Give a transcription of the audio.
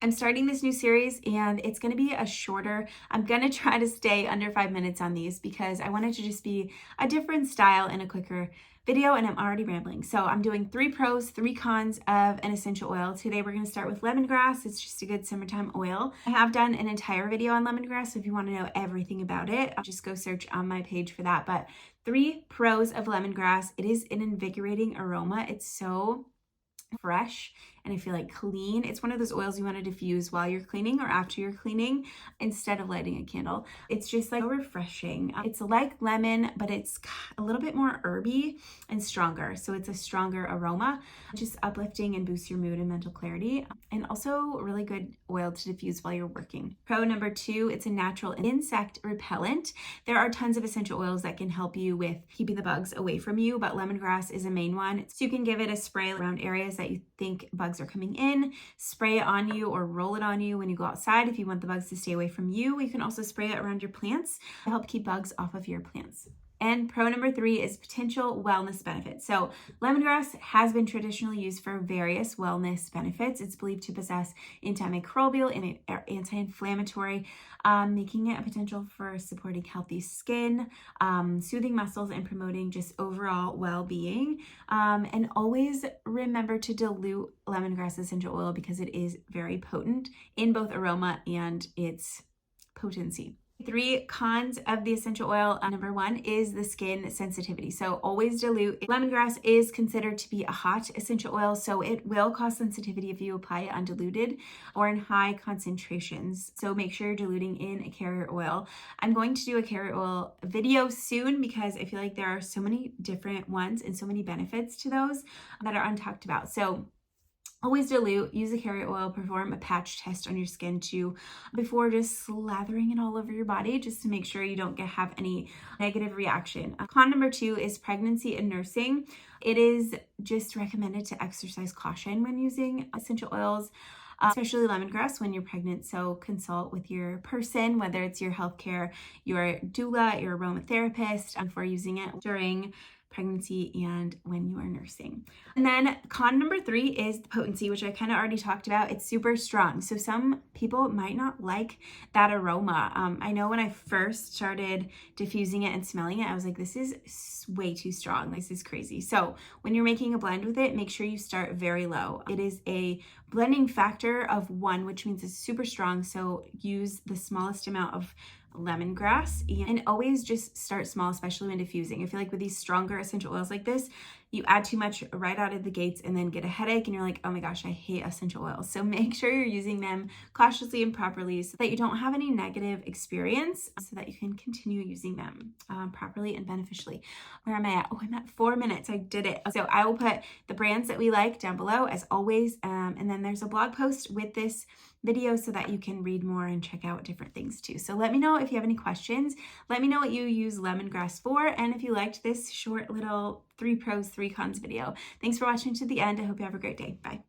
I'm starting this new series and it's going to be a shorter. I'm going to try to stay under 5 minutes on these because I want it to just be a different style and a quicker video, and I'm already rambling. So I'm doing 3 pros, 3 cons of an essential oil. Today we're going to start with lemongrass. It's just a good summertime oil. I have done an entire video on lemongrass, so if you want to know everything about it, I'll just go search on my page for that. But 3 pros of lemongrass. It is an invigorating aroma. It's so fresh and I feel like clean. It's one of those oils you want to diffuse while you're cleaning or after you're cleaning instead of lighting a candle. It's just like refreshing. It's like lemon, but it's a little bit more herby and stronger. So it's a stronger aroma, just uplifting and boosts your mood and mental clarity. And also really good oil to diffuse while you're working. Pro number 2, it's a natural insect repellent. There are tons of essential oils that can help you with keeping the bugs away from you, but lemongrass is a main one. So you can give it a spray around areas that you think bugs are coming in, spray it on you or roll it on you when you go outside. If you want the bugs to stay away from you, you can also spray it around your plants to help keep bugs off of your plants. And pro number 3 is potential wellness benefits. So lemongrass has been traditionally used for various wellness benefits. It's believed to possess antimicrobial and anti-inflammatory, making it a potential for supporting healthy skin, soothing muscles, and promoting just overall well-being. And always remember to dilute lemongrass essential oil because it is very potent in both aroma and its potency. 3 cons of the essential oil. Number 1 is the skin sensitivity. So always dilute. Lemongrass is considered to be a hot essential oil, so it will cause sensitivity if you apply it undiluted or in high concentrations. So make sure you're diluting in a carrier oil. I'm going to do a carrier oil video soon because I feel like there are so many different ones and so many benefits to those that are untalked about. So always dilute, use a carrier oil, perform a patch test on your skin too before just slathering it all over your body just to make sure you don't have any negative reaction. Con number 2 is pregnancy and nursing. It is just recommended to exercise caution when using essential oils, especially lemongrass when you're pregnant. So consult with your person, whether it's your healthcare, your doula, your aromatherapist, before using it during pregnancy and when you are nursing. And then con number 3 is the potency, which I kind of already talked about. It's super strong. So some people might not like that aroma. I know when I first started diffusing it and smelling it, I was like, this is way too strong. This is crazy. So when you're making a blend with it, make sure you start very low. It is a blending factor of 1, which means it's super strong. So use the smallest amount of lemongrass and always just start small, especially when diffusing. I feel like with these stronger essential oils like this, you add too much right out of the gates and then get a headache and you're like, oh my gosh, I hate essential oils. So make sure you're using them cautiously and properly so that you don't have any negative experience, so that you can continue using them properly and beneficially. Where am I at? Oh, I'm at 4 minutes. I did it. So I will put the brands that we like down below as always. And then there's a blog post with this video so that you can read more and check out different things too. So let me know if you have any questions. Let me know what you use lemongrass for, and if you liked this short little 3 pros, 3 cons video. Thanks for watching to the end. I hope you have a great day. Bye.